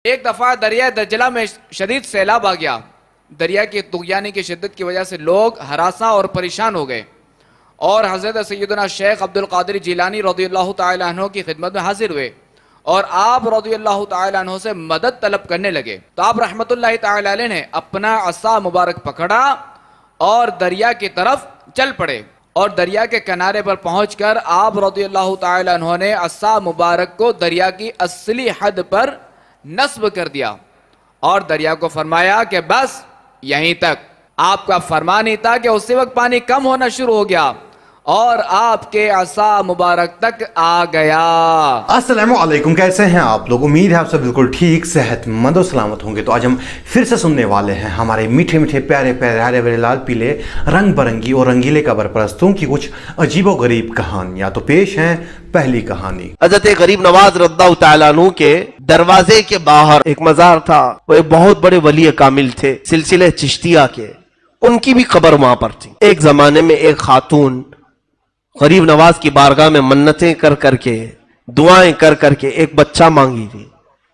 ایک دفعہ دریائے دجلہ میں شدید سیلاب آ گیا۔ دریا کی طغیانی کی شدت کی وجہ سے لوگ ہراساں اور پریشان ہو گئے اور حضرت سیدنا شیخ عبد القادر جیلانی رضی اللہ تعالیٰ عنہ کی خدمت میں حاضر ہوئے اور آپ رضی اللہ تعالیٰ عنہ سے مدد طلب کرنے لگے۔ تو آپ رحمت اللہ تعالیٰ علیہ نے اپنا عصا مبارک پکڑا اور دریا کی طرف چل پڑے، اور دریا کے کنارے پر پہنچ کر آپ رضی اللہ تعالیٰ عنہ نے عصا مبارک کو دریا کی اصلی حد پر نصب کر دیا اور دریا کو فرمایا کہ بس یہیں تک۔ آپ کا فرمان ہی تھا کہ اسی وقت پانی کم ہونا شروع ہو گیا اور آپ کے عصا مبارک تک آ گیا۔ السلام علیکم، کیسے ہیں آپ لوگ؟ امید ہے آپ سب بالکل ٹھیک، صحت مند و سلامت ہوں گے۔ تو آج ہم پھر سے سننے والے ہیں ہمارے میٹھے میٹھے پیارے پیارے ہرے بھرے لال پیلے رنگ برنگی اور رنگیلے قبر پرستوں کی کچھ عجیب و غریب کہانیاں۔ تو پیش ہیں پہلی کہانی۔ حضرت غریب نواز رضی اللہ تعالیٰ عنہ کے دروازے کے باہر ایک مزار تھا۔ وہ ایک بہت بڑے ولی کامل تھے سلسلہ چشتیہ کے، ان کی بھی قبر وہاں پر تھی۔ ایک زمانے میں ایک خاتون غریب نواز کی بارگاہ میں منتیں کر کر کے، دعائیں کر کر کے ایک بچہ مانگی تھی۔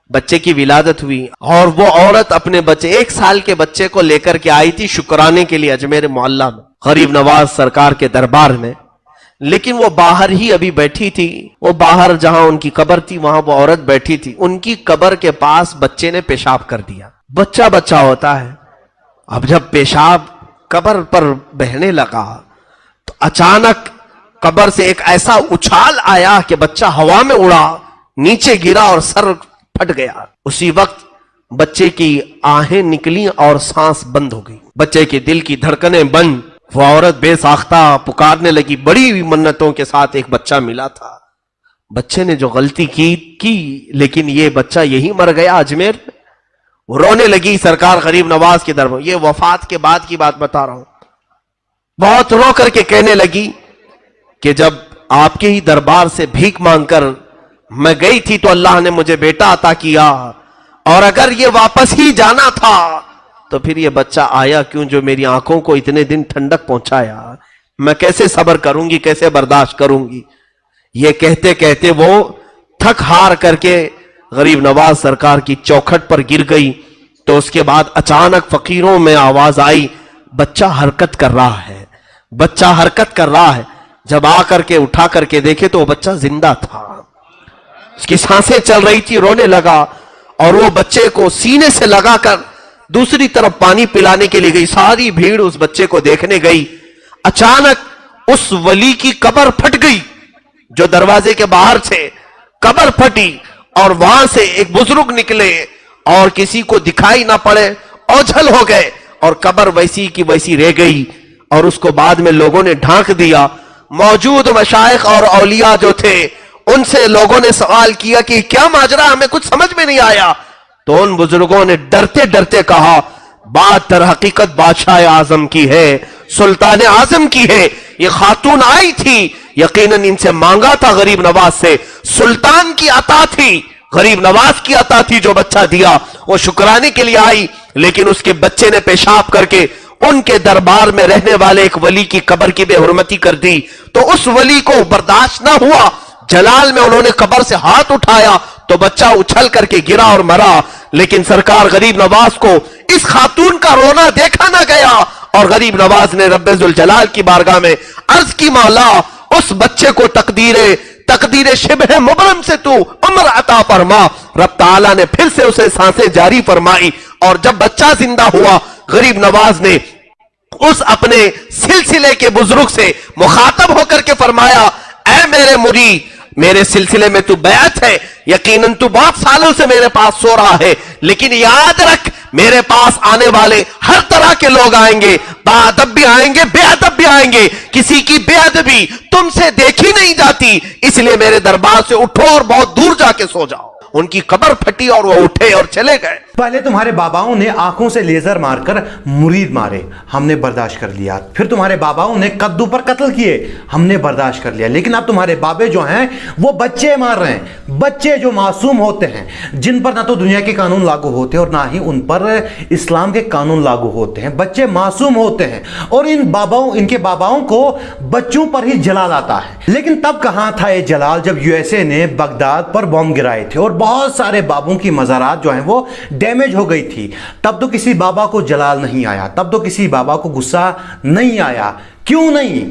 بچے کی ولادت ہوئی اور وہ عورت اپنے بچے 1 سال کے بچے کو لے کر کے آئی تھی شکرانے کے لیے اجمیر معلیٰ میں غریب نواز سرکار کے دربار میں۔ لیکن وہ باہر ہی ابھی بیٹھی تھی، وہ باہر جہاں ان کی قبر تھی وہاں وہ عورت بیٹھی تھی۔ ان کی قبر کے پاس بچے نے پیشاب کر دیا۔ بچہ بچہ ہوتا ہے، اب جب پیشاب قبر پر بہنے لگا تو اچانک قبر سے ایک ایسا اچھال آیا کہ بچہ ہوا میں اڑا، نیچے گرا اور سر پھٹ گیا۔ اسی وقت بچے کی آہیں نکلی اور سانس بند ہو گئی، بچے کے دل کی دھڑکنیں بند۔ وہ عورت بے ساختہ پکارنے لگی، بڑی منتوں کے ساتھ ایک بچہ ملا تھا۔ بچے نے جو غلطی کی لیکن یہ بچہ یہی مر گیا اجمیر میں۔ وہ رونے لگی سرکار غریب نواز کے دربار۔ یہ وفات کے بعد کی بات بتا رہا ہوں۔ بہت رو کر کے کہنے لگی کہ جب آپ کے ہی دربار سے بھیک مانگ کر میں گئی تھی تو اللہ نے مجھے بیٹا عطا کیا، اور اگر یہ واپس ہی جانا تھا تو پھر یہ بچہ آیا کیوں جو میری آنکھوں کو اتنے دن ٹھنڈک پہنچایا؟ میں کیسے صبر کروں گی، کیسے برداشت کروں گی؟ یہ کہتے کہتے وہ تھک ہار کر کے غریب نواز سرکار کی چوکھٹ پر گر گئی۔ تو اس کے بعد اچانک فقیروں میں آواز آئی، بچہ حرکت کر رہا ہے، بچہ حرکت کر رہا ہے۔ جب آ کر کے اٹھا کر کے دیکھے تو وہ بچہ زندہ تھا، اس کی سانسیں چل رہی تھی۔ رونے لگا اور وہ بچے کو سینے سے لگا کر دوسری طرف پانی پلانے کے لیے گئی۔ ساری بھیڑ اس بچے کو دیکھنے گئی۔ اچانک اس ولی کی قبر پھٹ گئی جو دروازے کے باہر سے قبر پھٹی، اور وہاں سے ایک بزرگ نکلے اور کسی کو دکھائی نہ پڑے، اوجھل ہو گئے اور قبر ویسی کی ویسی رہ گئی۔ اور اس کو بعد میں لوگوں نے ڈھانک دیا۔ موجود مشائخ اور اولیاء جو تھے ان سے لوگوں نے سوال کیا کہ کیا ماجرا، ہمیں کچھ سمجھ میں نہیں آیا۔ تو ان بزرگوں نے ڈرتے ڈرتے کہا، بات در حقیقت بادشاہ اعظم کی ہے، سلطان اعظم کی ہے۔ یہ خاتون آئی تھی، یقیناً ان سے مانگا تھا غریب نواز سے، سلطان کی عطا تھی، غریب نواز کی عطا تھی جو بچہ دیا۔ وہ شکرانے کے لیے آئی لیکن اس کے بچے نے پیشاب کر کے ان کے دربار میں رہنے والے ایک ولی کی قبر کی بے حرمتی کر دی۔ تو اس ولی کو برداشت نہ ہوا، جلال میں انہوں نے قبر سے ہاتھ اٹھایا تو بچہ اچھل کر کے گرا اور مرا۔ لیکن سرکار غریب نواز کو اس خاتون کا رونا دیکھا نہ گیا، اور غریب نواز نے رب ذوالجلال کی بارگاہ میں عرض کی، مولا اس بچے کو تقدیر شبہ مبرم سے تو عمر عطا فرما۔ رب تعالیٰ نے پھر سے اسے سانسیں جاری فرمائی، اور جب بچہ زندہ ہوا غریب نواز نے اس اپنے سلسلے کے بزرگ سے مخاطب ہو کر کے فرمایا، اے میرے مرید، میرے سلسلے میں تو بیعت ہے، یقیناً تو بہت سالوں سے میرے پاس سو رہا ہے، لیکن یاد رکھ میرے پاس آنے والے ہر طرح کے لوگ آئیں گے، باادب بھی آئیں گے، بے ادب بھی آئیں گے، کسی کی بے ادبی تم سے دیکھی نہیں جاتی، اس لیے میرے دربار سے اٹھو اور بہت دور جا کے سو جاؤ۔ ان کی قبر پھٹی اور وہ اٹھے اور چلے گئے۔ پہلے تمہارے باباؤں نے آنکھوں سے لیزر مار کر مرید مارے، ہم نے برداشت کر لیا۔ پھر تمہارے باباؤں نے کدو پر قتل کیے، ہم نے برداشت کر لیا۔ لیکن اب تمہارے بابے جو ہیں وہ بچے مار رہے ہیں، بچے جو معصوم ہوتے ہیں، جن پر نہ تو دنیا کے قانون لاگو ہوتے اور نہ ہی ان پر اسلام کے قانون لاگو ہوتے ہیں۔ بچے معصوم ہوتے ہیں اور ان کے باباؤں کو بچوں پر ہی جلال آتا ہے۔ لیکن تب کہاں تھا یہ جلال جب USA نے بغداد پر بم گرائے تھے اور बहुत सारे बाबों की मज़ारात जो हैं वो डैमेज हो गई थी। तब तो किसी बाबा को जलाल नहीं आया, तब तो किसी बाबा को गुस्सा नहीं आया। क्यों नहीं?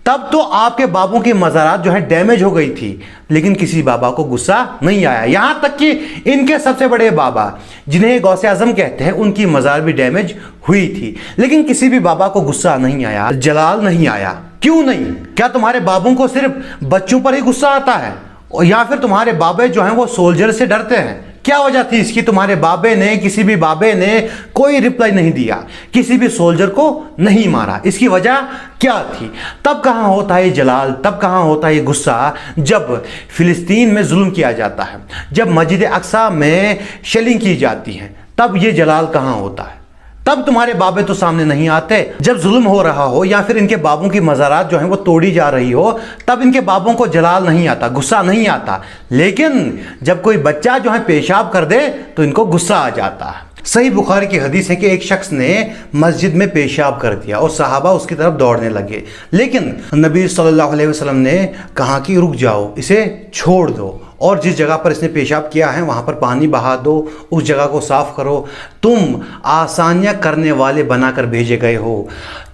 तब तो आपके बाबों की मज़ारात जो है डैमेज हो गई थी, लेकिन किसी बाबा को गुस्सा नहीं आया। यहाँ तक कि इनके सबसे बड़े बाबा जिन्हें गौसे आज़म कहते हैं, उनकी मज़ार भी डैमेज हुई थी, लेकिन किसी भी बाबा को गुस्सा नहीं आया, जलाल नहीं आया। क्यों नहीं? क्या तुम्हारे बाबों को सिर्फ बच्चों पर ही गुस्सा आता है, या फिर तुम्हारे बाबे जो हैं वो सोल्जर से डरते हैं? क्या वजह थी इसकी? तुम्हारे बाबे ने, किसी भी बाबे ने कोई रिप्लाई नहीं दिया, किसी भी सोल्जर को नहीं मारा। इसकी वजह क्या थी? तब कहाँ होता है जलाल, तब कहाँ होता है गुस्सा जब फिलिस्तीन में जुल्म किया जाता है, जब मस्जिद अक्सा में शेलिंग की जाती है, तब ये जलाल कहाँ होता है? तब तुम्हारे बाबे तो सामने नहीं आते। जब जुल्म हो रहा हो या फिर इनके बाबों की मज़ारात जो हैं वो तोड़ी जा रही हो, तब इनके बाबों को जलाल नहीं आता, गुस्सा नहीं आता। लेकिन जब कोई बच्चा जो है पेशाब कर दे तो इनको गुस्सा आ जाता है। सही बुखारी की हदीस है कि एक शख्स ने मस्जिद में पेशाब कर दिया और सहाबा उसकी तरफ दौड़ने लगे, लेकिन नबी सल्लल्लाहु अलैहि वसल्लम ने कहा कि रुक जाओ, इसे छोड़ दो, और जिस जगह पर इसने पेशाब किया है वहाँ पर पानी बहा दो, उस जगह को साफ करो। तुम आसानियाँ करने वाले बनाकर भेजे गए हो,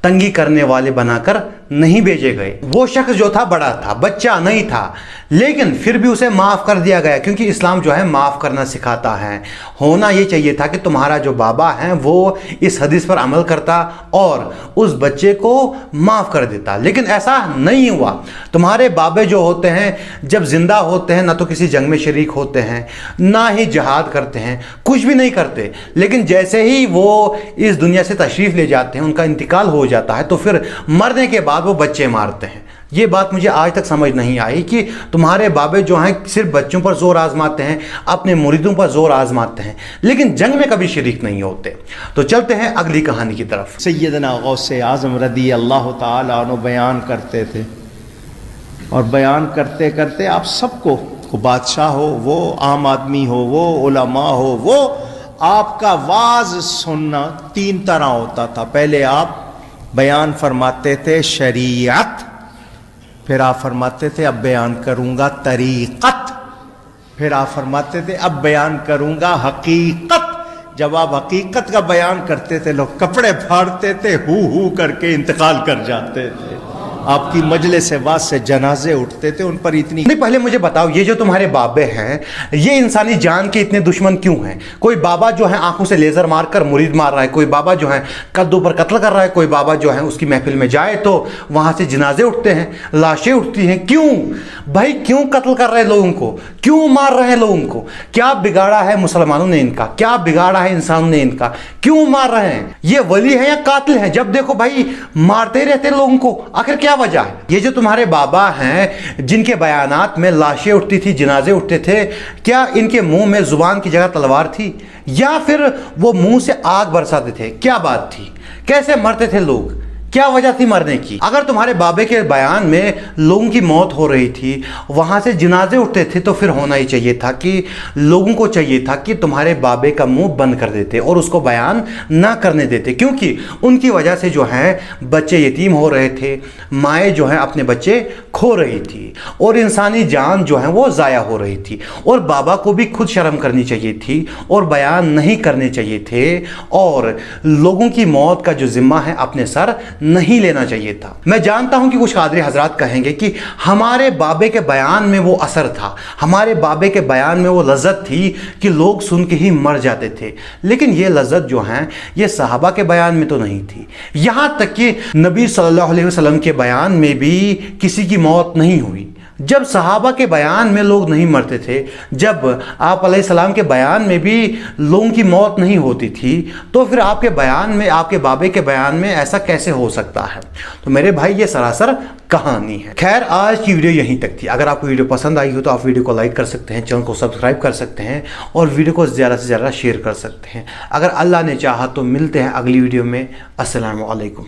तंगी करने वाले बनाकर नहीं भेजे गए। वो शख्स जो था बड़ा था, बच्चा नहीं था, लेकिन फिर भी उसे माफ़ कर दिया गया, क्योंकि इस्लाम जो है माफ़ करना सिखाता है। होना ये चाहिए था कि तुम्हारा जो बाबा है वो इस हदीस पर अमल करता और उस बच्चे को माफ़ कर देता, लेकिन ऐसा नहीं हुआ। तुम्हारे बाबे जो होते हैं जब जिंदा होते हैं ना तो किसी जंग में शरीक होते हैं, ना ही जहाद करते हैं, कुछ भी नहीं करते, लेकिन जैसे ही वो इस दुनिया से तशरीफ़ ले जाते हैं, उनका इंतकाल हो जाता है, तो फिर मरने के बाद वो बच्चे मारते हैं। ये बात मुझे आज तक समझ नहीं आई कि तुम्हारे बाबे जो हैं सिर्फ बच्चों पर जोर आजमाते हैं, अपने मुरीदों पर जोर आजमाते हैं, लेकिन जंग में कभी शरीक नहीं होते। तो चलते हैं अगली कहानी की तरफ। सैयदना गौसे आज़म रदी अल्लाह ताला अन्हु बयान करते थे, और बयान करते करते आप सबको, बादशाह हो, वो आम आदमी हो, वो उलमा हो, वो आपका वाज सुनना तीन तरह होता था। पहले आप बयान फरमाते थे शरीयत, फिर आप फरमाते थे अब बयान करूंगा तरीक़त, फिर आप फरमाते थे अब बयान करूंगा हकीकत। जब आप हकीकत का बयान करते थे लोग कपड़े फाड़ते थे, हू करके इंतकाल कर जाते थे। आपकी मजलिस वाज से जनाजे उठते थे, उन पर इतनी नहीं। पहले मुझे बताओ, ये जो तुम्हारे बाबे हैं ये इंसानी जान के इतने दुश्मन क्यों हैं? कोई बाबा जो है आंखों से लेजर मारकर मुरीद मार रहा है, कोई बाबा जो है कद्दू पर कत्ल कर रहा है, कोई बाबा जो है उसकी महफिल में जाए तो वहां से जनाजे उठते हैं, लाशें उठती हैं। क्यों भाई, क्यों कत्ल कर रहे हैं लोगों को, क्यों मार रहे हैं लोगों को? क्या बिगाड़ा है मुसलमानों ने इनका, क्या बिगाड़ा है इंसानों ने इनका, क्यों मार रहे हैं? ये वली है या कातिल है? जब देखो भाई मारते रहते लोगों को, आखिर क्या वजह है? ये जो तुम्हारे बाबा हैं जिनके बयानात में लाशें उठती थी, जनाजे उठते थे, क्या इनके मुंह में जुबान की जगह तलवार थी, या फिर वो मुंह से आग बरसाते थे? क्या बात थी? कैसे मरते थे लोग? क्या वजह थी मरने की? अगर तुम्हारे बाबे के बयान में लोगों की मौत हो रही थी, वहाँ से जनाजे उठते थे, तो फिर होना ही चाहिए था कि लोगों को चाहिए था कि तुम्हारे बाबे का मुंह बंद कर देते और उसको बयान ना करने देते, क्योंकि उनकी वजह से जो है बच्चे यतीम हो रहे थे, माएँ जो हैं अपने बच्चे खो रही थी, और इंसानी जान जो है वो ज़ाया हो रही थी। और बाबा को भी खुद शर्म करनी चाहिए थी और बयान नहीं करने चाहिए थे, और लोगों की मौत का जो जिम्मा है अपने सर नहीं लेना चाहिए था। मैं जानता हूं कि कुछ कादरी हजरात कहेंगे कि हमारे बाबे के बयान में वो असर था, हमारे बाबे के बयान में वो लज्जत थी कि लोग सुन के ही मर जाते थे, लेकिन ये लज्जत जो है ये सहाबा के बयान में तो नहीं थी। यहां तक कि नबी सल्लल्लाहु अलैहि वसल्लम के बयान में भी किसी की मौत नहीं हुई। जब सहाबा के बयान में लोग नहीं मरते थे, जब आप अलैहिस्सलाम के बयान में भी लोगों की मौत नहीं होती थी, तो फिर आपके बयान में, आपके बाबे के बयान में ऐसा कैसे हो सकता है? तो मेरे भाई ये सरासर कहानी है। खैर, आज की वीडियो यहीं तक थी। अगर आपको वीडियो पसंद आई हो तो आप वीडियो को लाइक कर सकते हैं, चैनल को सब्सक्राइब कर सकते हैं और वीडियो को ज़्यादा से ज़्यादा शेयर कर सकते हैं। अगर अल्लाह ने चाहा तो मिलते हैं अगली वीडियो में। अस्सलामु अलैकुम।